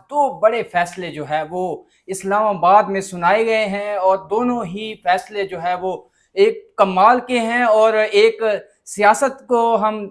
دو بڑے فیصلے جو ہے وہ اسلام آباد میں سنائے گئے ہیں، اور دونوں ہی فیصلے جو ہے وہ ایک کمال کے ہیں، اور ایک سیاست کو ہم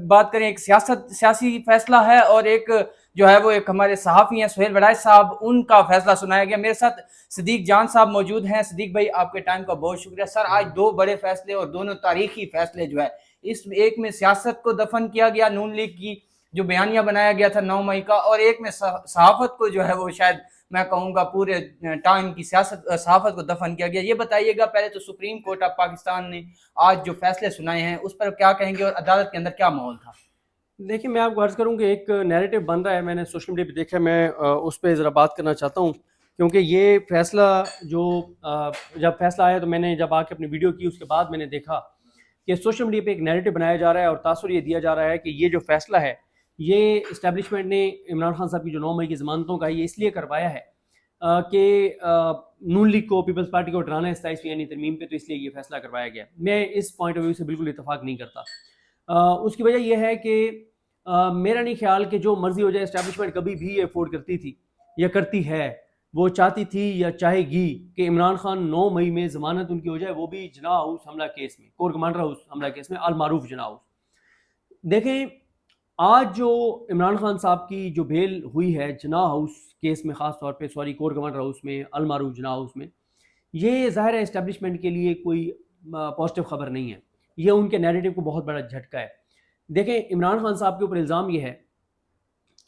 بات کریں، ایک سیاسی فیصلہ ہے، اور ایک جو ہے وہ ایک ہمارے صحافی ہیں سہیل وڑائچ صاحب، ان کا فیصلہ سنایا گیا۔ میرے ساتھ صدیق جان صاحب موجود ہیں۔ صدیق بھائی، آپ کے ٹائم کا بہت شکریہ سر۔ آج دو بڑے فیصلے اور دونوں تاریخی فیصلے جو ہے، اس ایک میں سیاست کو دفن کیا گیا، نون لیگ کی جو بیانیہ بنایا گیا تھا 9 مئی کا، اور ایک میں صحافت کو جو ہے وہ شاید میں کہوں گا پورے ٹائم کی صحافت کو دفن کیا گیا۔ یہ بتائیے گا پہلے تو سپریم کورٹ آف پاکستان نے آج جو فیصلے سنائے ہیں اس پر کیا کہیں گے، اور عدالت کے اندر کیا ماحول تھا؟ دیکھیں، میں آپ کو عرض کروں کہ ایک نیریٹو بن رہا ہے، میں نے سوشل میڈیا پہ دیکھا، میں اس پہ ذرا بات کرنا چاہتا ہوں، کیونکہ یہ فیصلہ جو جب فیصلہ آیا تو میں نے جب آ کے اپنی ویڈیو کی، اس کے بعد میں نے دیکھا کہ سوشل میڈیا پہ ایک نیریٹو بنایا جا رہا ہے، اور تاثر یہ دیا جا رہا ہے کہ یہ جو فیصلہ ہے یہ اسٹیبلشمنٹ نے عمران خان صاحب کی جو 9 مئی کی ضمانتوں کا یہ اس لیے کروایا ہے کہ نون لیگ کو، پیپلز پارٹی کو ہٹانا ہے 27 ترمیم پہ، تو اس لیے یہ فیصلہ کروایا گیا۔ میں اس پوائنٹ آف ویو سے بالکل اتفاق نہیں کرتا۔ اس کی وجہ یہ ہے کہ میرا نہیں خیال کہ جو مرضی ہو جائے، اسٹیبلشمنٹ کبھی بھی یہ افورڈ کرتی تھی یا کرتی ہے، وہ چاہتی تھی یا چاہے گی کہ عمران خان 9 مئی میں ضمانت ان کی ہو جائے، وہ بھی جناح ہاؤس حملہ کیس میں، کور کمانڈر ہاؤس حملہ کیس میں، المعروف جناح ہاؤس۔ دیکھیں، آج جو عمران خان صاحب کی جو بیل ہوئی ہے جناح ہاؤس کیس میں، خاص طور پہ کور کمانڈر ہاؤس میں، المعروف جناح ہاؤس میں، یہ ظاہر ہے اسٹیبلشمنٹ کے لیے کوئی پازیٹیو خبر نہیں ہے، یہ ان کے نیریٹو کو بہت بڑا جھٹکا ہے۔ دیکھیں، عمران خان صاحب کے اوپر الزام یہ ہے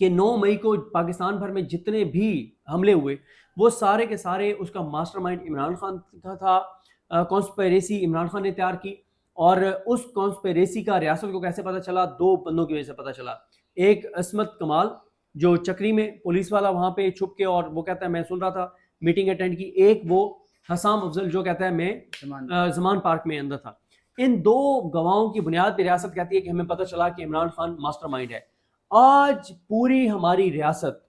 کہ 9 مئی کو پاکستان بھر میں جتنے بھی حملے ہوئے وہ سارے کے سارے اس کا ماسٹر مائنڈ عمران خان کا تھا۔ کانسپیریسی عمران خان نے تیار کی، اور اس کانسپیریسی کا ریاست کو کیسے پتہ چلا؟ دو بندوں کی وجہ سے پتہ چلا۔ ایک عصمت کمال جو چکری میں پولیس والا وہاں پہ چھپ کے، اور وہ کہتا ہے میں سن رہا تھا، میٹنگ اٹینڈ کی۔ ایک وہ حسام افضل جو کہتا ہے میں زمان پارک میں اندر تھا۔ ان دو گواہوں کی بنیاد پہ ریاست کہتی ہے کہ ہمیں پتہ چلا کہ عمران خان ماسٹر مائنڈ ہے۔ آج پوری ہماری ریاست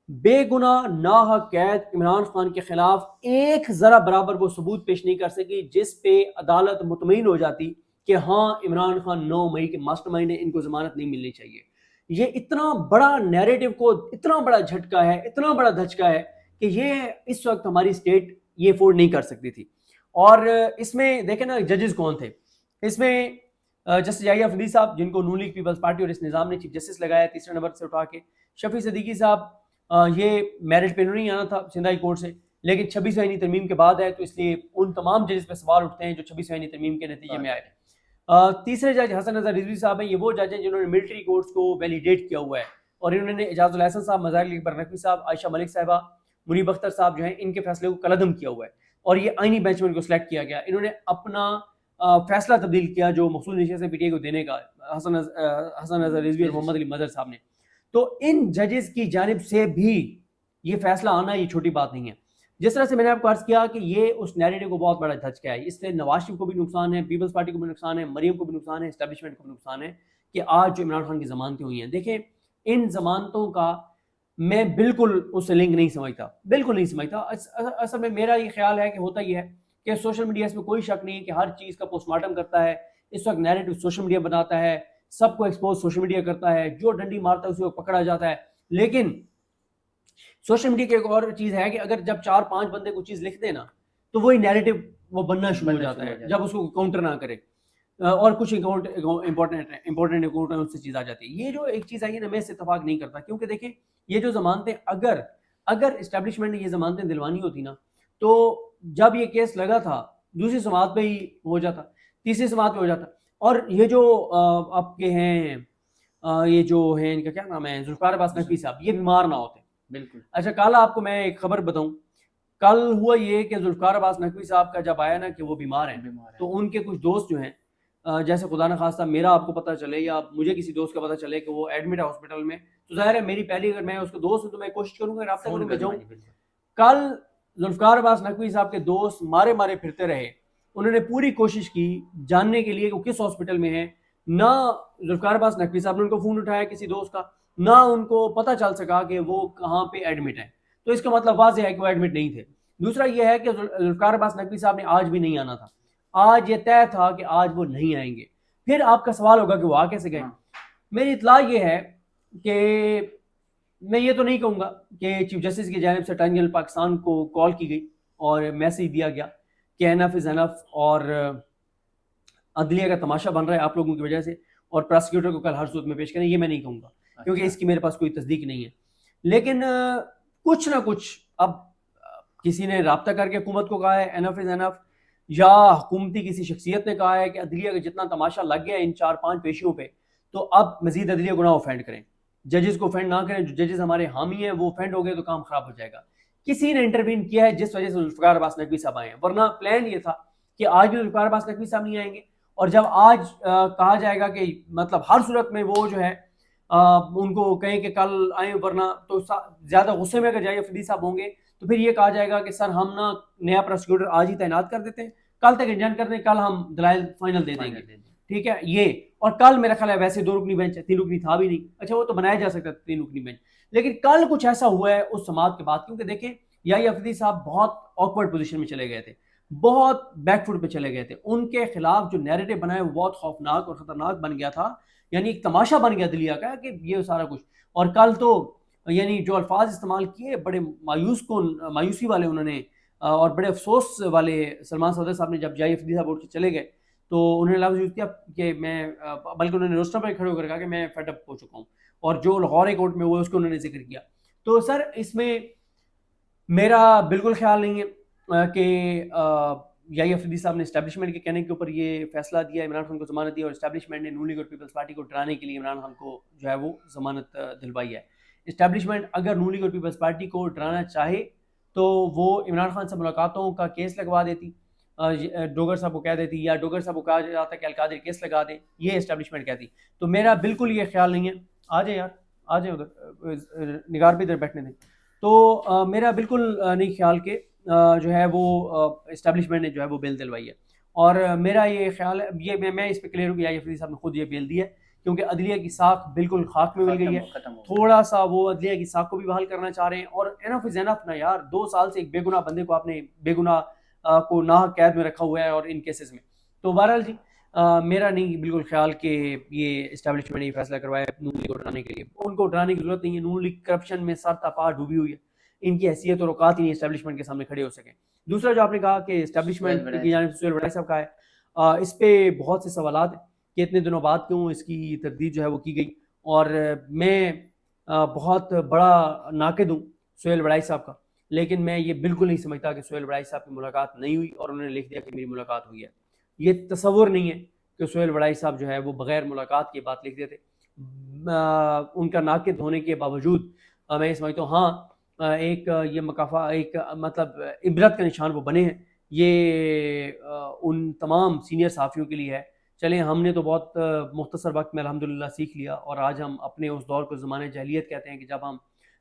بے گناہ ناحق قید عمران خان کے خلاف ایک ذرا برابر وہ ثبوت پیش نہیں کر سکی جس پہ عدالت مطمئن ہو جاتی کہ ہاں عمران خان 9 مئی کے ماسٹر مائنڈ ہے، ان کو ضمانت نہیں ملنی چاہیے۔ یہ اتنا بڑا نیریٹو کو اتنا بڑا جھٹکا ہے، اتنا بڑا دھچکا ہے کہ یہ اس وقت ہماری اسٹیٹ یہ افورڈ نہیں کر سکتی تھی۔ اور اس میں دیکھیں نا ججز کون تھے اس میں؟ جسٹس یحییٰ فریدی صاحب، جن کو نون لیگ پیپلز پارٹی اور اس نظام نے چیف جسٹس لگایا 3 نمبر سے اٹھا کے۔ شفیع صدیقی صاحب، یہ میرٹ پہ نہیں آنا تھا سندھ ہائی کورٹ سے، لیکن 26 ترمیم کے بعد ہے، تو اس لیے ان تمام ججز پہ سوال اٹھتے ہیں جو 26 ترمیم کے نتیجے میں آئے۔ تیسرے جج حسن رضا رضوی صاحب ہیں، یہ وہ جج ہیں جنہوں نے ملٹری کورٹس کو ویلیڈیٹ کیا ہوا ہے، اور انہوں نے اعجاز الحسن صاحب، مظاہر علی اکبر نقوی صاحب، عائشہ ملک صاحبہ، منیب اختر صاحب جو ہیں، ان کے فیصلے کو کلعدم کیا ہوا ہے، اور یہ آئینی بینچ میں ان کو سلیکٹ کیا گیا۔ انہوں نے اپنا فیصلہ تبدیل کیا جو مخصوص نشست پی ٹی آئی کو دینے کا، حسن رضا رضوی اور محمد علی مظہر صاحب نے۔ تو ان ججز کی جانب سے بھی یہ فیصلہ آنا یہ چھوٹی بات نہیں ہے۔ جس طرح سے میں نے آپ کو عرض کیا کہ یہ اس نیریٹو کو بہت بڑا دھچکا ہے، اس سے نواز شریف کو بھی نقصان ہے، پیپلز پارٹی کو بھی نقصان ہے، مریم کو بھی نقصان ہے، اسٹیبلشمنٹ کو بھی نقصان ہے کہ آج جو عمران خان کی ضمانتیں ہوئی ہیں۔ دیکھیں، ان ضمانتوں کا میں بالکل اس سے لنک نہیں سمجھتا، بالکل نہیں سمجھتا۔ اصل میں میرا یہ خیال ہے کہ ہوتا یہ ہے کہ سوشل میڈیا، اس میں کوئی شک نہیں کہ ہر چیز کا پوسٹ مارٹم کرتا ہے، اس وقت نیریٹو سوشل میڈیا بناتا ہے، سب کو ایکسپوز سوشل میڈیا کرتا ہے، جو ڈنڈی مارتا ہے اسی کو پکڑا جاتا ہے۔ لیکن سوشل میڈیا کی ایک اور چیز ہے کہ اگر جب 4-5 بندے کوئی چیز لکھ دیں نا، تو وہی نیریٹو وہ بننا شروع ہو جاتا ہے جب اس کو کاؤنٹر نہ کرے، اور کچھ امپورٹنٹ اس سے چیز آ جاتی ہے۔ یہ جو ایک چیز آئی ہے نا، میں اس سے اتفاق نہیں کرتا، کیونکہ دیکھیں یہ جو ضمانتیں اگر اسٹیبلشمنٹ نے یہ ضمانتیں دلوانی ہوتی نا، تو جب یہ کیس لگا تھا دوسری سماعت پہ ہی ہو جاتا، تیسری سماعت پہ ہو جاتا۔ اور یہ جو آپ کے ہیں، یہ جو ہیں ان کا کیا نام ہے، ذوالفقار عباس نقوی صاحب، یہ بیمار نہ ہوتے۔ بالکل۔ اچھا، کل آپ کو میں ایک خبر بتاؤں، کل ہوا یہ کہ ذوالفقار عباس نقوی صاحب کا جب آیا نا کہ وہ بیمار ہیں، تو ان کے کچھ دوست جو ہیں، جیسے خدا نخواستہ میرا آپ کو پتہ چلے یا مجھے کسی دوست کا پتہ چلے کہ وہ ایڈمٹ ہے ہاسپٹل میں، تو ظاہر ہے میری پہلی، اگر میں اس کے دوست ہوں تو میں کوشش کروں گا رابطہ کروں میں جاؤں۔ کل ذوالفقار عباس نقوی صاحب کے دوست مارے پھرتے رہے، انہوں نے پوری کوشش کی جاننے کے لیے کہ وہ کس ہاسپٹل میں ہیں۔ نہ ذوالفقار عباس نقوی صاحب نے ان کو فون اٹھایا کسی دوست کا، نہ ان کو پتہ چل سکا کہ وہ کہاں پہ ایڈمٹ ہیں، تو اس کا مطلب واضح ہے کہ وہ ایڈمٹ نہیں تھے۔ دوسرا یہ ہے کہ ذوالفقار عباس نقوی صاحب نے آج بھی نہیں آنا تھا، آج یہ طے تھا کہ آج وہ نہیں آئیں گے۔ پھر آپ کا سوال ہوگا کہ وہ آ کیسے گئے؟ میری اطلاع یہ ہے کہ میں یہ تو نہیں کہوں گا کہ چیف جسٹس کی جانب سے اٹارنی جنرل پاکستان کو کال کی گئی اور میسیج دیا گیا کہ انف از انف، اور عدلیہ کا تماشا بن رہا ہے آپ لوگوں کی وجہ سے، اور پراسیکیوٹر کو کل ہر صورت میں پیش کریں، یہ میں نہیں کہوں گا کیونکہ اس کی میرے پاس کوئی تصدیق نہیں ہے. لیکن کچھ نہ کچھ اب کسی نے رابطہ کر کے حکومت کو کہا ہے انف از انف، یا حکومتی کسی شخصیت نے کہا ہے کہ عدلیہ کا جتنا تماشا لگ گیا ان 4-5 پیشیوں پہ، تو اب مزید عدلیہ گناہ اوفینڈ کریں، ججز کو اوفینڈ نہ کریں. جو ججز ہمارے حامی ہیں وہ اوفینڈ ہو گئے تو کام خراب ہو جائے گا. کسی نے انٹروین کیا ہے جس وجہ سے ذوالفقار عباس نقوی صاحب آئے ہیں، ورنہ پلان یہ تھا کہ آج بھی ذوالفقار عباس نقوی صاحب نہیں آئیں گے. اور جب آج کہا جائے گا کہ مطلب ہر صورت میں وہ جو ہے ان کو کہیں کہ کل آئیں، ورنہ تو زیادہ غصے میں اگر جائے فدی صاحب ہوں گے تو پھر یہ کہا جائے گا کہ سر ہم نا نیا پروسیکیوٹر آج ہی تعینات کر دیتے ہیں، کل تک انجن کر دیں، کل ہم دلائل فائنل دے دیں گے. ٹھیک ہے یہ، اور کل میرا خیال ہے ویسے 2 رکنی بینچ ہے، 3 رکنی تھا بھی نہیں، اچھا وہ تو بنایا جا سکتا ہے 3 رکنی بینچ، لیکن کل کچھ ایسا ہوا ہے اس سماعت کے بعد. کیونکہ دیکھیں یا فدی صاحب بہت آکورڈ پوزیشن میں چلے گئے تھے، بہت بیک فٹ پہ چلے گئے تھے. ان کے خلاف جو نیریٹو بنا ہے وہ بہت خوفناک اور خطرناک بن گیا تھا، یعنی ایک تماشا بن گیا دلیہ کا کہ یہ سارا کچھ. اور کل تو یعنی جو الفاظ استعمال کیے بڑے مایوسی والے انہوں نے، اور بڑے افسوس والے. سلمان صدر صاحب نے جب فدی صاحب اٹھ کے چلے گئے تو انہوں نے لفظ یوز کیا کہ میں، بلکہ انہوں نے روسٹر پہ کھڑے ہو کر کہا کہ میں فیڈ اپ ہو چکا ہوں، اور جو لاہور کورٹ میں وہ اس کو انہوں نے ذکر کیا. تو سر اس میں میرا بالکل خیال نہیں ہے کہ فدی صاحب نے اسٹیبلشمنٹ کے کہنے کے اوپر یہ فیصلہ دیا، عمران خان کو ضمانت دی، اور اسٹیبلشمنٹ نے نون لیگ اور پیپلز پارٹی کو ڈرانے کے لیے عمران خان کو جو ہے وہ ضمانت دلوائی ہے. اسٹیبلشمنٹ اگر نون لیگ اور پیپلز پارٹی کو ڈرانا چاہے تو وہ عمران خان سے ملاقاتوں کا کیس لگوا دیتی، ڈوگر صاحب کو کہہ دیتی، یا ڈوگر صاحب کو کہا جاتا کہ القادری کیس لگا دیں، یہ اسٹیبلشمنٹ کہتی. تو میرا بالکل یہ خیال نہیں ہے. آ جائیں یار، آ جائیں ادھر، نگار بھی ادھر بیٹھنے دیں. تو میرا بالکل نہیں خیال کہ جو ہے وہ اسٹیبلشمنٹ نے جو ہے وہ بیل دلوائی ہے. اور میرا یہ خیال ہے، یہ میں اس پہ کلیئر ہوں کہ فدی صاحب نے خود یہ بیل دی ہے، کیونکہ عدلیہ کی ساکھ بالکل خاک میں مل گئی ہے. تھوڑا سا وہ عدلیہ کی ساکھ کو بھی بحال کرنا چاہ رہے ہیں. اور انف از انف نا یار، 2 سال سے ایک بے گناہ بندے کو آپ نے بے گناہ کو ناحق قید میں رکھا ہوا ہے، اور ان کیسز میں. تو بہرحال جی میرا نہیں بالکل خیال کہ یہ اسٹیبلشمنٹ نے یہ فیصلہ کروایا نون لیگ کو ڈرانے کے لیے. ان کو ڈرانے کی ضرورت نہیں ہے، نون لیگ کرپشن میں سر تا پا ڈوبی ہوئی ہے، ان کی حیثیت اور اوقات ہی نہیں اسٹیبلشمنٹ کے سامنے کھڑے ہو سکیں. دوسرا جو آپ نے کہا کہ اسٹیبلشمنٹ کی جانب سے سہیل وڑائی صاحب کا ہے، اس پہ بہت سے سوالات ہیں کہ اتنے دنوں بعد کیوں اس کی تردید جو ہے وہ کی گئی. اور میں بہت بڑا ناقد ہوں سہیل وڑائی صاحب کا، لیکن میں یہ بالکل نہیں سمجھتا کہ سہیل وڑائی صاحب کی ملاقات نہیں ہوئی اور انہوں نے لکھ دیا کہ میری ملاقات ہوئی ہے. یہ تصور نہیں ہے کہ سہیل وڑائی صاحب جو ہے وہ بغیر ملاقات کی بات لکھ دیتے. ان کا ناقد ہونے کے باوجود میں یہ سمجھتا ہوں ہاں ایک یہ مکافہ، ایک مطلب عبرت کا نشان وہ بنے ہیں. یہ ان تمام سینئر صحافیوں کے لیے ہے. چلیں ہم نے تو بہت مختصر وقت میں الحمدللہ سیکھ لیا، اور آج ہم اپنے اس دور کو زمانہ جاہلیت کہتے ہیں کہ جب ہم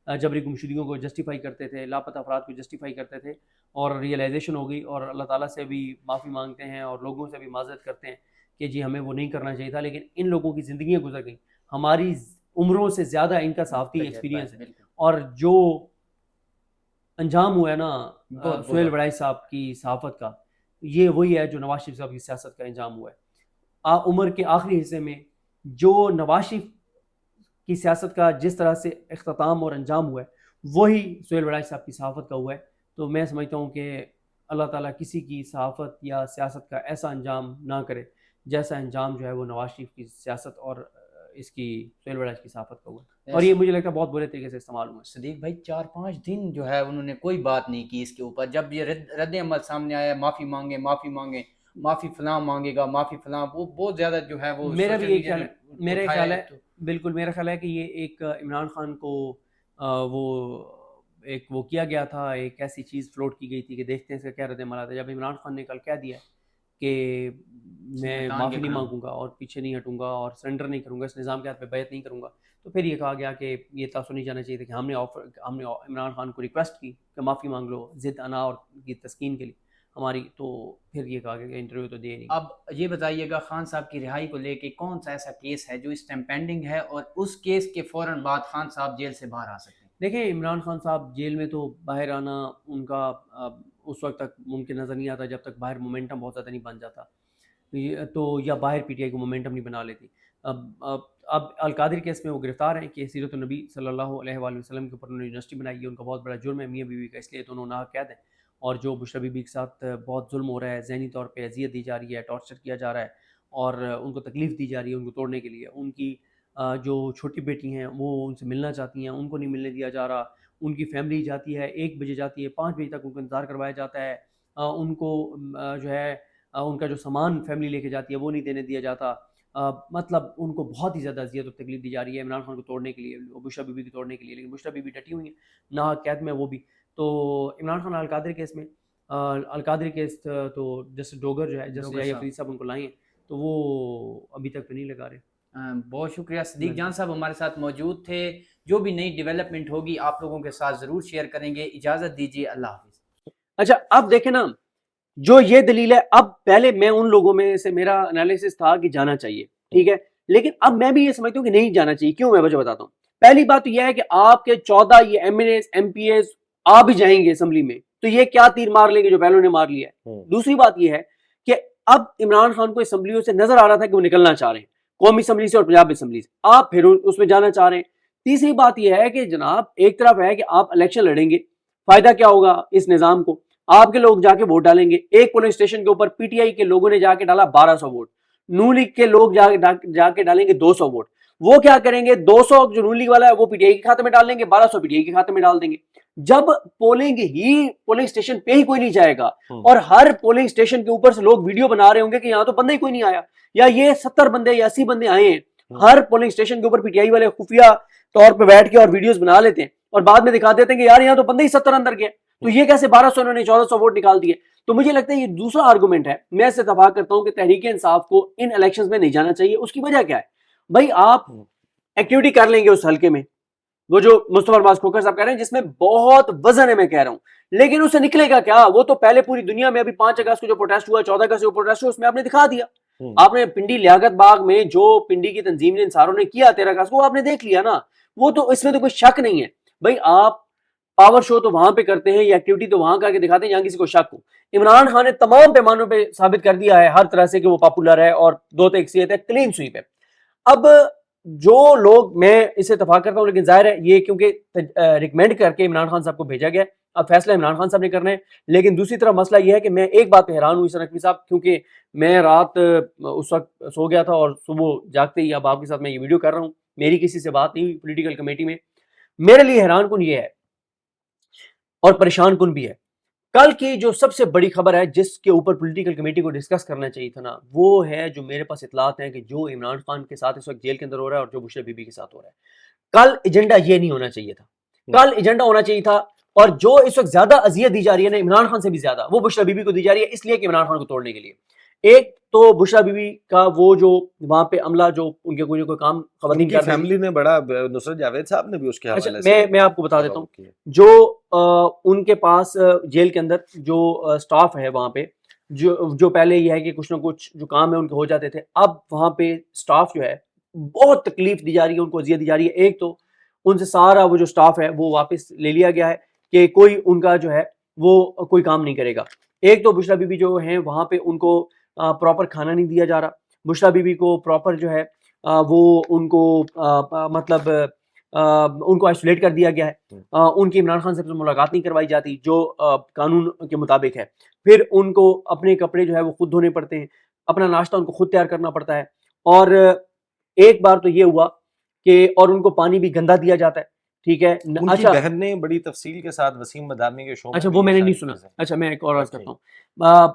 جبری گمشدگیوں کو جسٹیفائی کرتے تھے، لاپتہ افراد کو جسٹیفائی کرتے تھے، اور ریئلائزیشن ہو گئی، اور اللہ تعالیٰ سے بھی معافی مانگتے ہیں اور لوگوں سے بھی معذرت کرتے ہیں کہ جی ہمیں وہ نہیں کرنا چاہیے تھا. لیکن ان لوگوں کی زندگیاں گزر گئیں، ہماری عمروں سے زیادہ ان کا صحافتی ایکسپیرینس ہے. اور جو انجام ہوا ہے نا سہیل وڑائی صاحب کی صحافت کا، یہ وہی ہے جو نواز شریف صاحب کی سیاست کا انجام ہوا ہے. عمر کے آخری حصے میں جو نواز شریف کی سیاست کا جس طرح سے اختتام اور انجام ہوا ہے وہی سہیل وڑائی صاحب کی صحافت کا ہوا ہے. تو میں سمجھتا ہوں کہ اللہ تعالیٰ کسی کی صحافت یا سیاست کا ایسا انجام نہ کرے جیسا انجام جو ہے وہ نواز شریف کی سیاست اور اس کی سہیل وڑائی کی صحافت کا ہوا ہے. اور یہ مجھے لگتا ہے بہت برے طریقے سے استعمال ہوا ہے. صدیق بھائی 4-5 دن جو ہے انہوں نے کوئی بات نہیں کی اس کے اوپر. جب یہ رد عمل سامنے آیا، معافی مانگے، معافی فلاں مانگے گا، معافی فلاں، وہ بہت زیادہ جو ہے وہ میرا بھی ایک خیال ہے بالکل میرا خیال ہے کہ یہ ایک عمران خان کو وہ کیا گیا تھا، ایک ایسی چیز فلوٹ کی گئی تھی کہ دیکھتے ہیں اس کا کیا رد عمل آتا ہے. جب عمران خان نے کل کہہ دیا کہ میں معافی نہیں مانگوں گا اور پیچھے نہیں ہٹوں گا اور سرنڈر نہیں کروں گا، اس نظام کے ہاتھ پہ بیعت نہیں کروں گا، تو پھر یہ کہا گیا کہ یہ تاثر نہیں جانا چاہیے تھا کہ ہم نے عمران خان کو ریکویسٹ کی کہ معافی مانگ لو ضد انا اور کی تسکین کے لیے ہماری، تو پھر یہ کہا گیا کہ انٹرویو تو دے نہیں. اب یہ بتائیے گا خان صاحب کی رہائی کو لے کے کون سا ایسا کیس ہے جو اس ٹائم پینڈنگ ہے اور اس کیس کے فوراً بعد خان صاحب جیل سے باہر آ سکتے ہیں؟ دیکھیں عمران خان صاحب جیل میں تو باہر آنا ان کا اس وقت تک ممکن نظر نہیں آتا جب تک باہر مومنٹم بہت زیادہ نہیں بن جاتا، تو یا باہر پی ٹی آئی کو مومنٹم نہیں بنا لیتی. اب القادری کیس میں وہ گرفتار ہیں کہ سیرت النبی صلی اللہ علیہ وآلہ وسلم کے اوپر انہوں نے یونیورسٹی بنائی ہے، ان کا بہت بڑا جرم ہے میاں بیوی کا، اس لیے دونوں ناحق قید ہیں. اور جو بشریٰ بی بی کے ساتھ بہت ظلم ہو رہا ہے، ذہنی طور پہ اذیت دی جا رہی ہے، ٹارچر کیا جا رہا ہے اور ان کو تکلیف دی جا رہی ہے ان کو توڑنے کے لیے. ان کی جو چھوٹی بیٹی ہیں وہ ان سے ملنا چاہتی ہیں، ان کو نہیں ملنے دیا جا رہا. ان کی فیملی جاتی ہے 1 بجے جاتی ہے، 5 بجے تک ان کو انتظار کروایا جاتا ہے. ان کو جو ہے ان کا جو سامان فیملی لے کے جاتی ہے وہ نہیں دینے دیا جاتا. مطلب ان کو بہت ہی زیادہ اذیت اور تکلیف دی جا رہی ہے عمران خان کو توڑنے کے لیے، بشریٰ بی بی کو توڑنے کے لیے. لیکن بشریٰ بی بی ڈٹی ہوئی ہیں ناحق قید میں وہ بھی. تو عمران خان القادری کیس میں القادری کیس تو جسٹس ڈوگر جو ہے جسٹس یحییٰ فرید صاحب ان کو لائے ہیں، تو وہ ابھی تک تو نہیں لگا رہے. بہت شکریہ صدیق جان صاحب ہمارے ساتھ موجود تھے. جو بھی نئی ڈیولپمنٹ ہوگی آپ لوگوں کے ساتھ ضرور شیئر کریں گے. اجازت دیجیے، اللہ حافظ. اچھا اب دیکھیں نا، جو یہ دلیل ہے، اب پہلے میں ان لوگوں میں سے میرا انالیسس تھا کہ جانا چاہیے، ٹھیک ہے، لیکن اب میں بھی یہ سمجھتا ہوں کہ نہیں جانا چاہیے. کیوں؟ میں وجہ بتاتا ہوں. پہلی بات تو یہ ہے کہ آپ کے 14 یہ M N is M P is آ بھی جائیں گے اسمبلی میں، تو یہ کیا تیر مار لیں گے جو پہلوں نے مار لیا ہے. دوسری بات یہ ہے کہ اب عمران خان کو اسمبلیوں سے نظر آ رہا تھا کہ وہ نکلنا چاہ رہے ہیں، قومی اسمبلی سے اور پنجاب اسمبلی سے، آپ پھر اس میں جانا چاہ رہے ہیں. تیسری بات یہ ہے کہ جناب ایک طرف ہے کہ آپ الیکشن لڑیں گے، فائدہ کیا ہوگا اس نظام کو؟ آپ کے لوگ جا کے ووٹ ڈالیں گے. ایک پولنگ اسٹیشن کے اوپر پی ٹی آئی کے لوگوں نے جا کے ڈالا 1200 ووٹ، نون لیگ کے لوگ جا کے ڈالیں گے 200 ووٹ. وہ کیا کریں گے؟ 200 جو نون لیگ والا ہے وہ پی ٹی آئی کے کھاتے میں ڈال دیں گے، 1200 پی ٹی آئی کے کھاتے میں ڈال دیں گے. جب پولنگ اسٹیشن پہ ہی کوئی نہیں جائے گا اور ہر پولنگ اسٹیشن کے اوپر سے لوگ ویڈیو بنا رہے ہوں گے کہ یہاں تو بندہ ہی کوئی نہیں آیا، یا یہ 70 بندے یا 80 بندے آئے ہیں، ہر پولنگ اسٹیشن کے اوپر پی ٹی آئی والے خفیہ طور پہ بیٹھ کے اور ویڈیوز بنا لیتے ہیں اور بعد میں دکھا دیتے ہیں کہ یار یہاں تو بندے ہی 70 اندر گئے، تو یہ کیسے 1200 انہوں نے 1400 ووٹ نکال دیے. تو مجھے لگتا ہے یہ دوسرا آرگومنٹ ہے. میں اس سے اتفاق کرتا ہوں کہ تحریک انصاف کو ان الیکشنز میں نہیں جانا چاہیے. اس کی وجہ کیا ہے بھائی؟ آپ ایکٹیویٹی کر لیں گے اس حلقے میں، وہ جو مصطفیٰ نواز کھوکھر صاحب کہہ رہے ہیں جس میں بہت وزن ہے، میں کہہ رہا ہوں، لیکن اسے نکلے گا کیا؟ وہ تو پہلے پوری دنیا میں ابھی 5 اگست کو جو پروٹیسٹ ہوا، 14 اگست کو پروٹیسٹ ہوا، اس میں آپ نے دکھا دیا. آپ نے پنڈی لیاقت باغ میں جو پنڈی کی تنظیم نے انصاروں نے کیا 13 اگست کو، آپ نے دیکھ لیا نا. وہ تو اس میں تو کوئی شک نہیں ہے بھائی. آپ پاور شو تو وہاں پہ کرتے ہیں، یہ ایکٹیویٹی تو وہاں کر کے دکھاتے ہیں جہاں کسی کو شک ہو. عمران خان نے تمام پیمانوں پہ ثابت کر دیا ہے ہر طرح سے کہ وہ پاپولر ہے اور 2 تکسیت ہے، کلین سویپ ہے. اب جو لوگ، میں اس سے اتفاق کرتا ہوں، لیکن ظاہر ہے یہ کیونکہ ریکمینڈ کر کے عمران خان صاحب کو بھیجا گیا، اب فیصلہ عمران خان صاحب نے کرنا ہے. لیکن دوسری طرف مسئلہ یہ ہے کہ میں ایک بات پہ حیران ہوں نقوی صاحب، کیونکہ میں رات اس وقت سو گیا تھا اور صبح جاگتے ہی اب آپ کے ساتھ میں یہ ویڈیو کر رہا ہوں. میری کسی سے بات نہیں ہوئی پولیٹیکل کمیٹی میں. میرے لیے حیران کن یہ ہے اور پریشان کن بھی ہے، کل کی جو سب سے بڑی خبر ہے جس کے اوپر پولیٹیکل کمیٹی کو ڈسکس کرنا چاہیے تھا نا، وہ ہے جو میرے پاس اطلاعات ہیں کہ جو عمران خان کے ساتھ اس وقت جیل کے اندر ہو رہا ہے اور جو بشریٰ بی بی کے ساتھ ہو رہا ہے. کل ایجنڈا یہ نہیں ہونا چاہیے تھا. کل ایجنڈا ہونا چاہیے تھا، اور جو اس وقت زیادہ اذیت دی جا رہی ہے نا عمران خان سے بھی زیادہ، وہ بشریٰ بی بی کو دی جا رہی ہے، اس لیے کہ عمران خان کو توڑنے کے لیے. ایک تو بشریٰ بی بی کا وہ جو وہاں پہ عملہ جو ان کے کوئی کام خواتین کی فیملی نے بڑا، نصرت جاوید صاحب نے بھی اس کے حوالے سے، میں آپ کو بتا دیتا ہوں، جو ان کے پاس جیل کے اندر جو سٹاف ہے وہاں پہ، جو پہلے یہ ہے کہ کچھ نہ کچھ جو کام ہے ان کے ہو جاتے تھے، اب وہاں پہ سٹاف جو ہے بہت تکلیف دی جا رہی ہے، ان کو اذیت دی جا رہی ہے. ایک تو ان سے سارا وہ جو سٹاف ہے وہ واپس لے لیا گیا ہے کہ کوئی ان کا جو ہے وہ کوئی کام نہیں کرے گا. ایک تو بشریٰ بی بی جو ہیں وہاں پہ ان کو پراپر کھانا نہیں دیا جا رہا. بشریٰ بی بی کو پراپر جو ہے وہ ان کو مطلب ان کو آئسولیٹ کر دیا گیا ہے. ان کی عمران خان سے ملاقات نہیں کروائی جاتی جو قانون کے مطابق ہے. پھر ان کو اپنے کپڑے جو ہے وہ خود دھونے پڑتے ہیں، اپنا ناشتہ ان کو خود تیار کرنا پڑتا ہے. اور ایک بار تو یہ ہوا کہ اور ان کو پانی بھی گندا دیا جاتا ہے، ٹھیک ہے. ان کی بہن نے بڑی تفصیل کے ساتھ وسیم مدامی کے شو میں، اچھا وہ میں نے نہیں سنا. اچھا میں ایک اور عرض کرتا ہوں،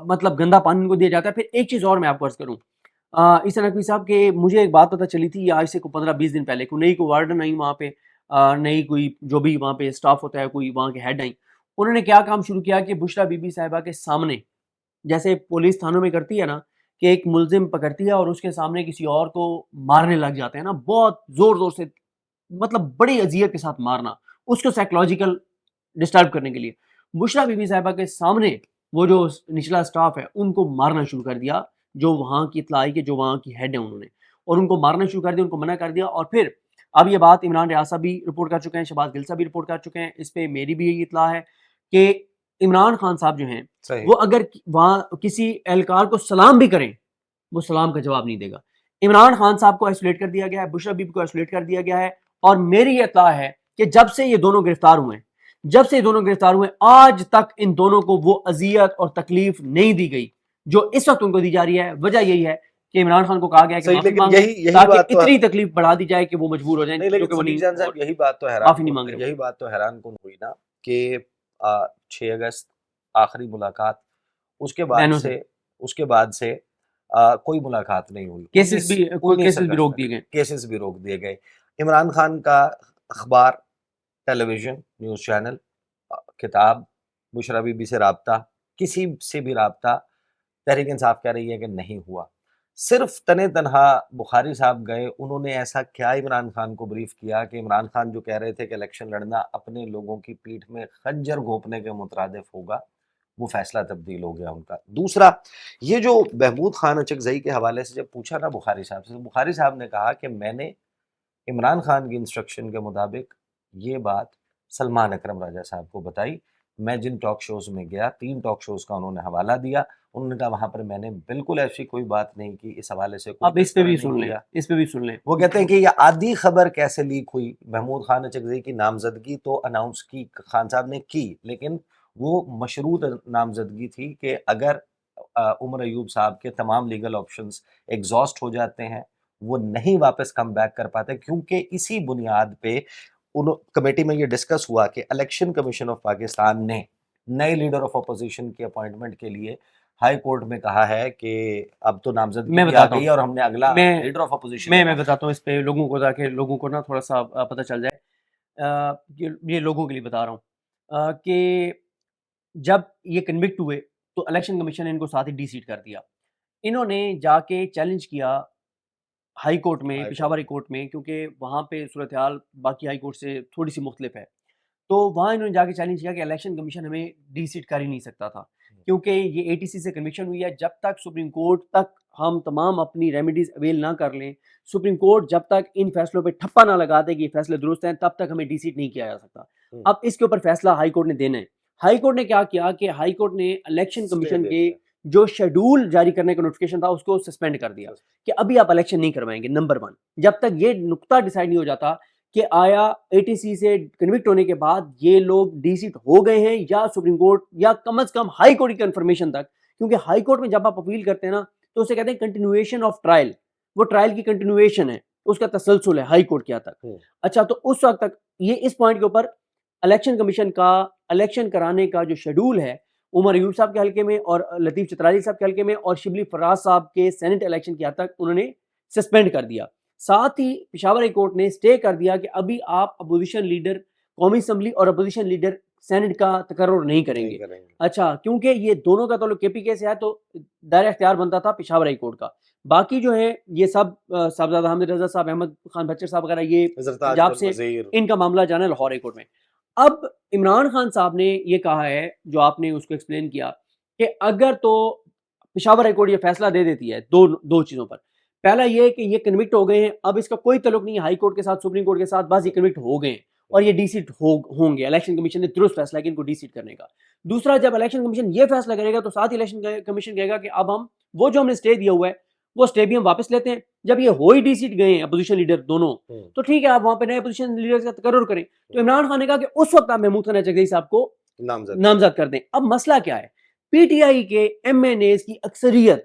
مطلب گندا پانی ان کو دیا جاتا ہے. پھر ایک چیز اور میں آپ کو عرض کروں اس نقوی صاحب کہ مجھے ایک بات پتہ چلی تھی آج سے 15-20 دن پہلے، کوئی نئی کوئی وارڈن آئی وہاں پہ، نئی کوئی جو بھی وہاں پہ اسٹاف ہوتا ہے، کوئی وہاں کے ہیڈ آئیں. انہوں نے کیا کام شروع کیا کہ بشریٰ بی بی صاحبہ کے سامنے، جیسے پولیس تھانوں میں کرتی ہے نا کہ ایک ملزم پکڑتی ہے اور اس کے سامنے کسی اور کو مارنے لگ جاتے ہیں نا، بہت زور زور سے، مطلب بڑی اذیت کے ساتھ مارنا، اس کو سائیکولوجیکل ڈسٹرب کرنے کے لیے. بشریٰ بی بی صاحبہ کے سامنے وہ جو نچلا اسٹاف ہے ان کو مارنا شروع کر دیا، جو وہاں کی اطلاع کے جو وہاں کی ہیڈ ہیں انہوں نے، اور ان کو مارنا شروع کر دیا، ان کو منع کر دیا. اور پھر اب یہ بات عمران ریاض صاحب بھی رپورٹ کر چکے ہیں، شہباز گل صاحب بھی رپورٹ کر چکے ہیں، اس پہ میری بھی یہی اطلاع ہے کہ عمران خان صاحب جو ہیں وہ اگر وہاں کسی اہلکار کو سلام بھی کریں وہ سلام کا جواب نہیں دے گا. عمران خان صاحب کو آئسولیٹ کر دیا گیا ہے, بشرا بیبی کو آئسولیٹ کر دیا گیا ہے, اور میری یہ اطلاع ہے کہ جب سے یہ دونوں گرفتار ہوئے آج تک ان دونوں کو وہ اذیت اور تکلیف نہیں دی گئی جو اس وقت ان کو دی جا رہی ہے. وجہ یہی ہے کہ عمران خان کو کہا گیا ہے کہ معافی مانگو تاکہ اتنی تکلیف بڑھا دی جائے کہ وہ مجبور ہو جائیں. یہی بات تو حیران کن ہوئی نا کہ 6 اگست آخری ملاقات, اس کے بعد سے کوئی ملاقات نہیں ہوئی, کیسز بھی روک دیے گئے. عمران خان کا اخبار, ٹیلی ویژن, نیوز چینل, کتاب, بشرا بیبی سے رابطہ, کسی سے بھی رابطہ تحریک انصاف کہہ رہی ہے کہ نہیں ہوا. صرف تنہا بخاری صاحب گئے, انہوں نے ایسا کیا عمران خان کو بریف کیا کہ عمران خان جو کہہ رہے تھے کہ الیکشن لڑنا اپنے لوگوں کی پیٹھ میں خنجر گھونپنے کے مترادف ہوگا, وہ فیصلہ تبدیل ہو گیا ان کا. دوسرا, یہ جو محمود خان اچکزئی کے حوالے سے جب پوچھا نا بخاری صاحب سے, بخاری صاحب نے کہا کہ میں نے عمران خان کی انسٹرکشن کے مطابق یہ بات سلمان اکرم راجہ صاحب کو بتائی. میں جن ٹاک شوز میں گیا, 3 ٹاک شوز کا انہوں نے حوالہ دیا, انہوں نے کہا وہاں پر میں نے بالکل ایسی کوئی بات نہیں کی, اس حوالے سے اب اس پہ بھی سن لیں. وہ کہتے ہیں کہ یہ آدھی خبر کیسے لیک ہوئی. محمود خان اچکزئی کی نامزدگی تو اناؤنس کی خان صاحب نے کی, لیکن وہ مشروط نامزدگی تھی کہ اگر عمر ایوب صاحب کے تمام لیگل آپشنز ایگزاسٹ ہو جاتے ہیں, وہ نہیں واپس کم بیک کر پاتے, کیونکہ اسی بنیاد پہ کمیٹی میں یہ ڈسکس ہوا کہ الیکشن کمیشن آف پاکستان نے نئے لیڈر آف اپوزیشن کی اپوائنٹمنٹ کے لیے ہائی کورٹ میں کہا ہے کہ اب تو نامزدگی آ گئی ہے اور ہم نے اگلا لیڈر آف اپوزیشن. میں بتاتا ہوں اس پہ لوگوں کو, تاکہ لوگوں کو نا تھوڑا سا پتہ چل جائے. یہ لوگوں کے لیے بتا رہا ہوں کہ جب یہ کنوکٹ ہوئے تو الیکشن کمیشن نے ان کو ساتھ ہی ڈی سیٹ کر دیا. انہوں نے جا کے چیلنج کیا ہائی کورٹ میں, پشاور ہائی کورٹ میں, کیونکہ وہاں پہ صورتحال باقی ہائی کورٹ سے تھوڑی سی مختلف ہے. تو وہاں انہوں نے جا کے چیلنج کیا کہ الیکشن کمیشن ہمیں ڈی سیٹ کر ہی نہیں سکتا تھا, کیونکہ یہ اے ٹی سی سے کنوکشن ہوئی ہے. جب تک سپریم کورٹ تک ہم تمام اپنی ریمیڈیز اویل نہ کر لیں, سپریم کورٹ جب تک ان فیصلوں پہ ٹھپا نہ لگا دے کہ یہ فیصلے درست ہیں, تب تک ہمیں ڈی سیٹ نہیں کیا جا سکتا. اب اس کے اوپر فیصلہ ہائی کورٹ نے دینا ہے. ہائی کورٹ نے کیا کیا کہ ہائی کورٹ نے الیکشن کمیشن کے جو شیڈول جاری کرنے کا نوٹیفکیشن تھا اس کو سسپینڈ کر دیا کہ ابھی آپ الیکشن نہیں کروائیں گے. نمبر 1, جب تک یہ نقطہ ڈیسائیڈ نہیں ہو جاتا کہ آیا اے ٹی سی سے کنوکٹ ہونے کے بعد یہ لوگ ڈی سیٹ ہو گئے ہیں یا سپریم کورٹ یا کم از کم ہائی کورٹ کی کنفرمیشن تک, کیونکہ ہائی کورٹ میں جب آپ اپیل کرتے ہیں نا تو اسے کہتے ہیں کنٹینویشن آف ٹرائل, وہ ٹرائل کی کنٹینویشن ہے, اس کا تسلسل ہے ہائی کورٹ کیا تک. اچھا, تو اس وقت تک یہ اس پوائنٹ کے اوپر الیکشن کمیشن کا الیکشن کرانے کا جو شیڈول ہے عمر ایوب صاحب کے حلقے میں اور لطیف چترالی صاحب کے حلقے میں اور شبلی فراز صاحب کے سینٹ الیکشن کی حد تک انہوں نے سسپینڈ کر دیا. ساتھ ہی پشاور ہائی کورٹ نے اسٹے کر دیا کہ ابھی آپ اپوزیشن لیڈر قومی اسمبلی اور اپوزیشن لیڈر سینٹ کا تقرر نہیں کریں گے. اچھا, کیونکہ یہ دونوں کا تعلق کے پی کے سے ہے تو دائرہ اختیار بنتا تھا پشاور ہائی کورٹ کا. باقی جو ہے یہ سب صاحبزادہ حامد رضا صاحب, احمد خان بچر صاحب وغیرہ, یہ پنجاب سے ان کا معاملہ جانا ہے لاہور ہائی کورٹ میں. اب عمران خان صاحب نے یہ کہا ہے, جو آپ نے اس کو ایکسپلین کیا, کہ اگر تو پشاور ہائی کورٹ یہ فیصلہ دے دیتی ہے دو چیزوں پر. پہلا یہ کہ یہ کنوکٹ ہو گئے ہیں, اب اس کا کوئی تعلق نہیں ہے ہائی کورٹ کے ساتھ, سپریم کورٹ کے ساتھ, بس یہ کنوکٹ ہو گئے ہیں اور یہ ڈی سیٹ ہوں گے. الیکشن کمیشن نے درست فیصلہ کیا ان کو ڈی سیٹ کرنے کا. دوسرا, جب الیکشن کمیشن یہ فیصلہ کرے گا تو ساتھ ہی الیکشن کمیشن کہے گا کہ اب ہم وہ جو ہم نے سٹے دیا ہوا ہے وہ سٹے بھی ہم واپس لیتے ہیں. جب یہ ہو ہی ڈی سیٹ گئے ہیں اپوزیشن لیڈر دونوں, تو ٹھیک ہے آپ وہاں پہ نئے اپوزیشن لیڈر کا تقرر کریں. تو عمران خان نے کہا کہ اس وقت آپ محمود خان اچکزئی صاحب کو نامزد کر دیں. اب مسئلہ کیا ہے, پی ٹی آئی کے ایم این ایز کی اکثریت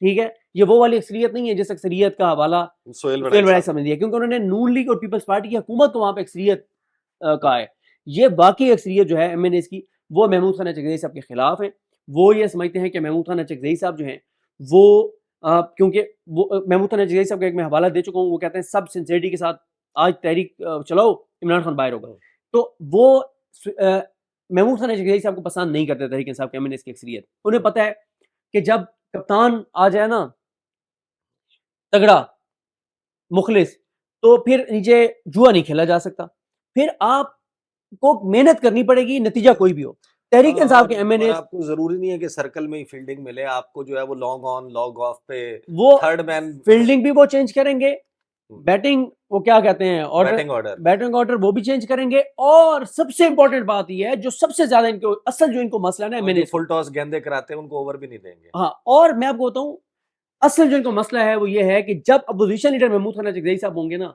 ٹھیک ہے, یہ وہ والی اکثریت نہیں ہے جس اکثریت کا حوالہ سہیل وڑائی صاحب نے دیا, کیونکہ انہوں نے نون لیگ اور پیپلز پارٹی کی حکومت کو وہاں پہ اکثریت کا ہے. یہ باقی اکثریت جو ہے ایم این ایز کی, وہ محمود خان اچکزئی صاحب کے خلاف ہے. وہ یہ سمجھتے ہیں کہ محمود خان اچکزئی صاحب جو ہیں وہ کیونکہ وہ محمود خان اچکزئی صاحب کا ایک میں حوالہ دے چکا ہوں, وہ کہتے ہیں سب سنسیئرٹی کے ساتھ آج تحریک چلاؤ, عمران خان باہر ہوگا. تو وہ محمود خان اچکزئی صاحب کو پسند نہیں کرتے تحریک انصاف کے ایم این ایز کی اکثریت. انہیں پتہ ہے کہ جب کپتان آ جائے نا تگڑا مخلص, تو پھر نیچے جوا نہیں کھیلا جا سکتا, پھر آپ کو محنت کرنی پڑے گی, نتیجہ کوئی بھی ہو. تحریک انصاف کے ایم این اے, آپ کو ضروری نہیں ہے کہ سرکل میں ہی فیلڈنگ ملے, آپ کو جو ہے وہ لانگ آن لانگ آف پہ وہ تھرڈ مین فیلڈنگ بھی وہ چینج کریں گے, بیٹنگ وہ کیا کہتے ہیں بیٹنگ آرڈر وہ بھی چینج کریں گے. اور سب سے امپورٹنٹ بات یہ ہے جو سب سے زیادہ ان کو اصل جو ان کو مسئلہ ہے, میں نے فل ٹاس گیندے کراتے ہیں ان کو اوور بھی نہیں دیں گے. ہاں, اور میں آپ کو بتاؤں اصل جو ان کا مسئلہ ہے وہ یہ ہے کہ جب اپوزیشن لیڈر محمود خان چکزئی صاحب ہوں گے نا,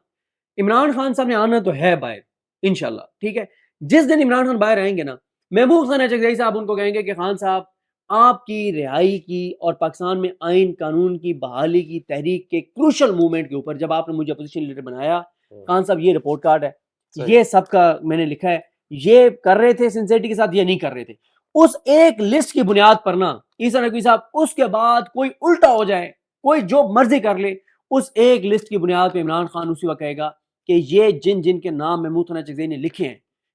عمران خان صاحب نے آنا تو ہے باہر انشاءاللہ, ٹھیک ہے, جس دن عمران خان باہر آئیں گے نا, محمود خان چکزئی صاحب ان کو کہیں گے کہ خان صاحب آپ کی رہائی کی اور پاکستان میں آئین قانون کی بحالی کی تحریک کے کروشل موومنٹ کے اوپر جب آپ نے مجھے اپوزیشن لیڈر بنایا, خان صاحب یہ رپورٹ کارڈ ہے, یہ سب کا میں نے لکھا ہے, یہ کر رہے تھے سنسیئرٹی کے ساتھ, یہ نہیں کر رہے تھے. اس ایک لسٹ کی بنیاد پر نا عیسیٰ نقوی صاحب, اس کے بعد کوئی الٹا ہو جائے, کوئی جو مرضی کر لے, اس ایک لسٹ کی بنیاد پہ عمران خان اسی وقت کہے گا کہ یہ جن جن کے نام محمود خان چکزئی نے لکھے ہیں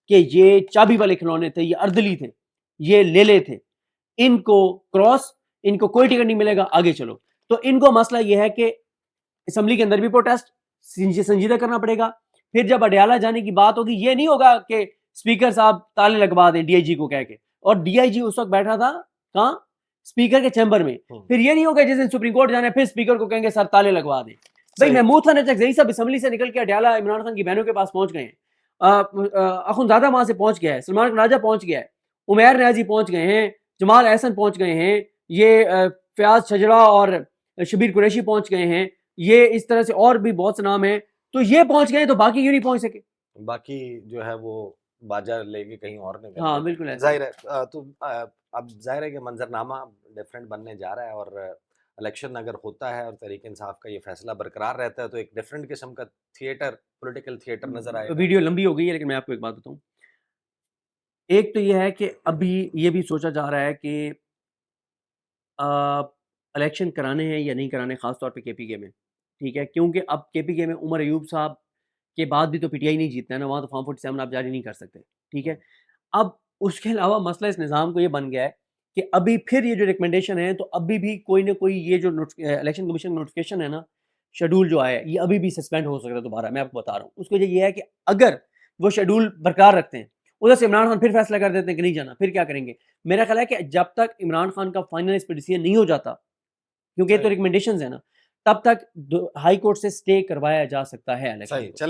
کہ یہ چابی والے کھلونے تھے, یہ اردلی تھے, یہ لیلے تھے, ان کو کراس, ان کو کوئی ٹکٹ نہیں ملے گا, آگے چلو. تو ان کو مسئلہ یہ ہے کہ اسمبلی کے اندر بھی پروٹیسٹ سنجیدہ کرنا پڑے گا. پھر جب اڈیالہ جانے کی بات ہوگی, یہ نہیں ہوگا کہ اسپیکر صاحب تالے لگوا دیں ڈی آئی جی کو کہہ کے, اور ڈی آئی جی اس وقت بیٹھا تھا کہاں, اسپیکر کے چیمبر میں. پھر یہ نہیں ہوگا جس دن سپریم کورٹ جانا ہے پھر اسپیکر کو کہیں گے سر تالے لگوا دیں. بھائی محمود خان چکزئی صاحب اسمبلی سے نکل کے اڈیالہ عمران خان کی بہنوں کے پاس پہنچ گئے ہیں, اخنزادہ وہاں سے پہنچ گیا ہے, سلمان راجہ پہنچ گیا ہے, عمیر نیازی پہنچ گئے ہیں, جمال احسن پہنچ گئے ہیں, یہ فیاض شجرا اور شبیر قریشی پہنچ گئے ہیں, یہ اس طرح سے اور بھی بہت سے نام ہیں, تو یہ پہنچ گئے تو باقی کیوں نہیں پہنچ سکے؟ باقی جو ہے وہ باجا لے کے کہیں اور نہیں. ہاں بالکل ایسا ظاہر ہے. تو اب ظاہر ہے کہ منظرنامہ ڈفرینٹ بننے جا رہا ہے, اور الیکشن اگر ہوتا ہے اور تحریک انصاف کا یہ فیصلہ برقرار رہتا ہے تو ایک ڈفرینٹ قسم کا تھیٹر, پولیٹیکل تھیٹر نظر آئے گا. ویڈیو لمبی ہو گئی ہے لیکن میں آپ کو ایک بات بتاؤں. ایک تو یہ ہے کہ ابھی یہ بھی سوچا جا رہا ہے کہ الیکشن کرانے ہیں یا نہیں کرانے, خاص طور پہ کے پی کے میں, ٹھیک ہے, کیونکہ اب کے پی کے میں عمر ایوب صاحب کے بعد بھی تو پی ٹی آئی نہیں جیتنا ہے نا, وہاں تو فارم 47 آپ جاری نہیں کر سکتے, ٹھیک ہے. اب اس کے علاوہ مسئلہ اس نظام کو یہ بن گیا ہے کہ ابھی پھر یہ جو ریکمنڈیشن ہے, تو ابھی بھی کوئی نہ کوئی یہ جو الیکشن کمیشن کا نوٹیفکیشن ہے نا, شیڈول جو آیا ہے, یہ ابھی بھی سسپینڈ ہو سکتا ہے دوبارہ. میں آپ کو بتا رہا ہوں, اس کی وجہ یہ ہے کہ اگر وہ شیڈول برقرار رکھتے ہیں, ادھر سے عمران خان پھر فیصلہ کر دیتے ہیں کہ نہیں جانا, پھر کیا کریں گے؟ میرا خیال ہے کہ جب تک عمران خان کا فائنل اس پہ ڈیسیژن نہیں ہو جاتا, کیونکہ یہ تو ریکمنڈیشنز ہیں نا, تب تک ہائی کورٹ سے سٹے کروایا جا سکتا ہے الیکشن.